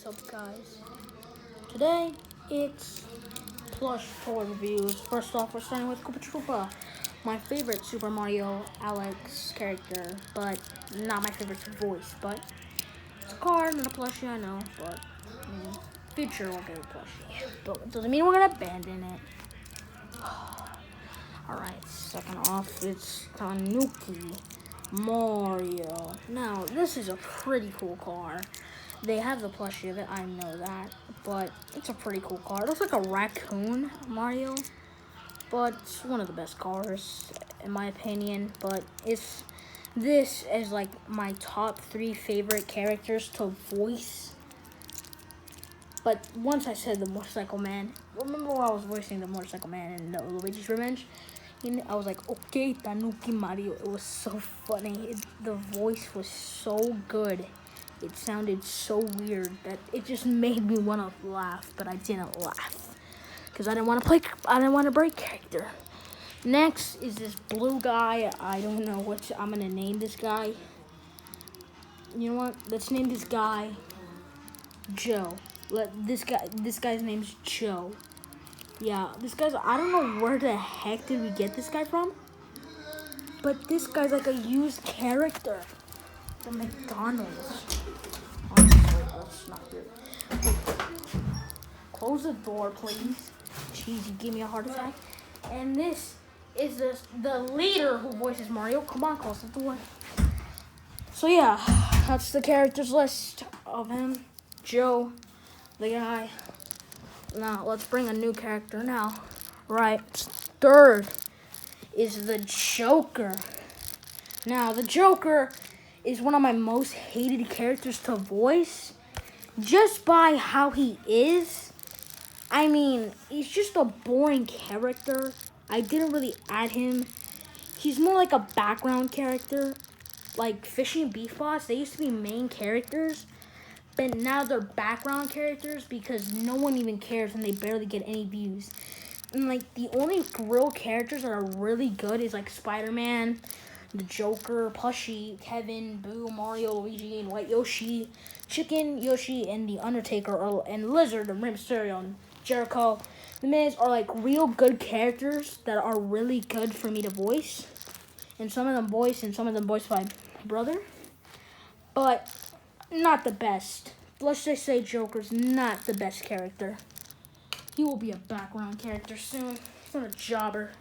What's up, guys? Today it's plush toy reviews. First off, we're starting with Koopa Troopa, my favorite Super Mario Alex character, but not my favorite voice. But it's a card, not a plushie, I know, but future we'll get a plushie. But it doesn't mean we're gonna abandon it. Alright, second off, it's Tanuki Mario. Now, this is a pretty cool car. They have the plushie of it, I know that, but it's a pretty cool car. It looks like a raccoon Mario, but it's one of the best cars, in my opinion. But this is like my top 3 favorite characters to voice. But once I said the Motorcycle Man, remember when I was voicing the Motorcycle Man in Luigi's Revenge? I was like, okay, Tanuki Mario. It was so funny. The voice was so good. It sounded so weird that it just made me want to laugh, but I didn't laugh because I didn't want to break character. Next is this blue guy. I don't know what I'm gonna name this guy. You know what? Let's name this guy Joe. This guy's name's Joe. Yeah, I don't know where the heck did we get this guy from, but this guy's like a used character from McDonald's. Honestly, let's not do it. Close the door, please. Jeez, you gave me a heart attack. And this is the leader who voices Mario. Come on, close the door. So yeah, that's the characters list of him. Joe, the guy. Now, let's bring a new character now. Right, third is the Joker. Now, the Joker is one of my most hated characters to voice just by how he is. I mean, he's just a boring character. I didn't really add him. He's more like a background character. Like Fishy and Beef Boss, they used to be main characters, but now they're background characters because no one even cares and they barely get any views. And like the only real characters that are really good is like Spider-Man, the Joker, Plushie, Kevin, Boo, Mario, Luigi, and White Yoshi, Chicken, Yoshi, and the Undertaker, and Lizard, and Rey Mysterio, and Jericho. The Miz are like real good characters that are really good for me to voice. And some of them voiced by my brother. But not the best. Let's just say Joker's not the best character. He will be a background character soon. He's not a jobber.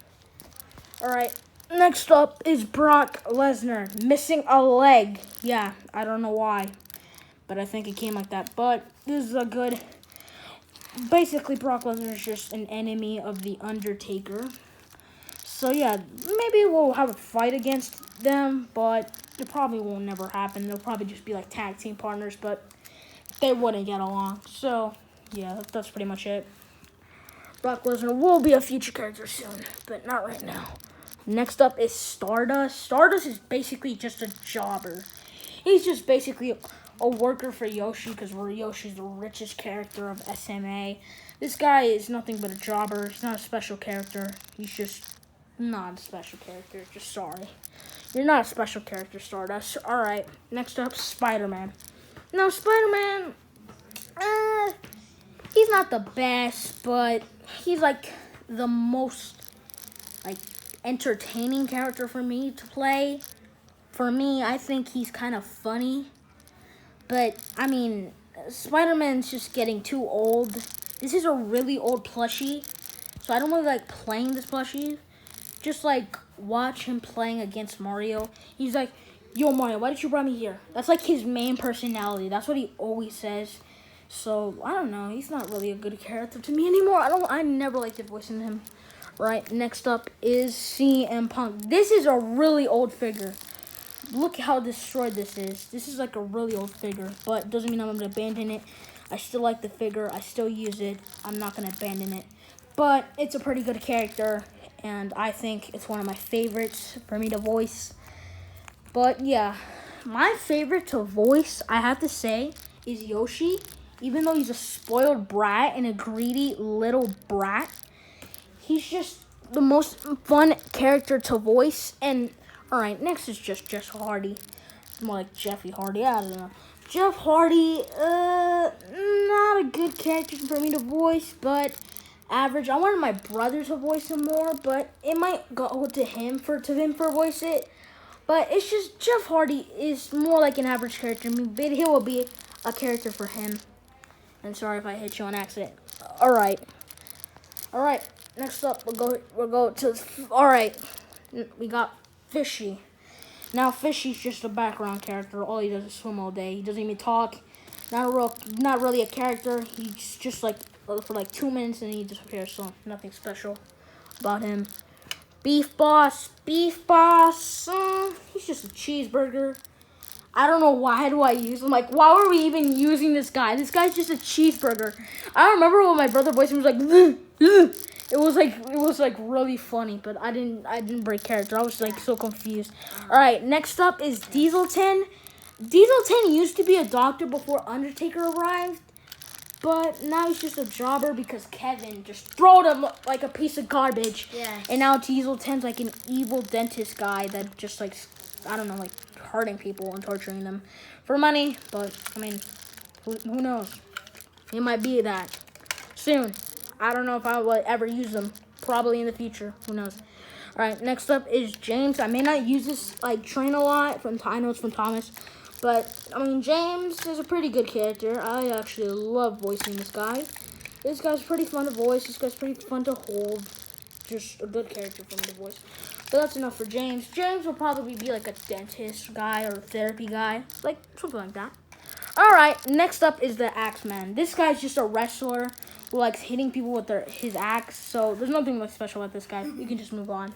Alright, next up is Brock Lesnar. Missing a leg. Yeah, I don't know why, but I think it came like that. But this is a good... Basically, Brock Lesnar is just an enemy of The Undertaker. So yeah, maybe we'll have a fight against them, but it probably will never happen. They'll probably just be like tag team partners, but they wouldn't get along. So yeah, that's pretty much it. Brock Lesnar will be a future character soon, but not right now. Next up is Stardust. Stardust is basically just a jobber. He's just basically a worker for Yoshi because Yoshi's the richest character of SMA. This guy is nothing but a jobber. He's not a special character. He's just not a special character. Just sorry. You're not a special character, Stardust. Alright, next up, Spider-Man. Now, Spider-Man, he's not the best, but he's like the most like entertaining character for me to play. For me, I think he's kind of funny. But, I mean, Spider-Man's just getting too old. This is a really old plushie, so I don't really like playing this plushie. Just, like, watch him playing against Mario. He's like, yo, Mario, why did you bring me here? That's, like, his main personality. That's what he always says. So, I don't know. He's not really a good character to me anymore. I never liked it voicing him. Right, next up is CM Punk. This is a really old figure. Look how destroyed this is. This is like a really old figure, but doesn't mean I'm going to abandon it. I still like the figure. I still use it. I'm not going to abandon it. But it's a pretty good character, and I think it's one of my favorites for me to voice. But yeah, my favorite to voice, I have to say, is Yoshi. Even though he's a spoiled brat and a greedy little brat, he's just the most fun character to voice. And alright, next is just Jeff Hardy. It's more like Jeffy Hardy. I don't know. Jeff Hardy, not a good character for me to voice, but average. I wanted my brother to voice him more, but it might go to him for voice it. But it's just Jeff Hardy is more like an average character. I mean, but he will be a character for him. And sorry if I hit you on accident. All right. Next up, we'll go to. All right, we got Fishy. Now Fishy's just a background character. All he does is swim all day. He doesn't even talk. Not really a character. He's just like for like 2 minutes and he disappears. So nothing special about him. Beef Boss. He's just a cheeseburger. I don't know why do I use him. Like, why were we even using this guy? This guy's just a cheeseburger. I remember when my brother voiced him, he was like, "Ugh, ugh." It was like really funny, but I didn't break character. I was like so confused. All right, next up is Dieselton. Dieselton used to be a doctor before Undertaker arrived, but now he's just a jobber because Kevin just throwed him like a piece of garbage. Yeah. And now Dieselton's like an evil dentist guy that just like, I don't know, like hurting people and torturing them for money. But I mean, who knows? He might be that soon. I don't know if I will ever use them. Probably in the future. Who knows? All right, next up is James. I may not use this like train a lot. I know it's from Thomas. But, I mean, James is a pretty good character. I actually love voicing this guy. This guy's pretty fun to voice. This guy's pretty fun to hold. Just a good character for me to voice. But that's enough for James. James will probably be like a dentist guy or a therapy guy. Like, something like that. Alright, next up is the Axeman. This guy's just a wrestler who likes hitting people with his axe. So, there's nothing like special about this guy. You can just move on.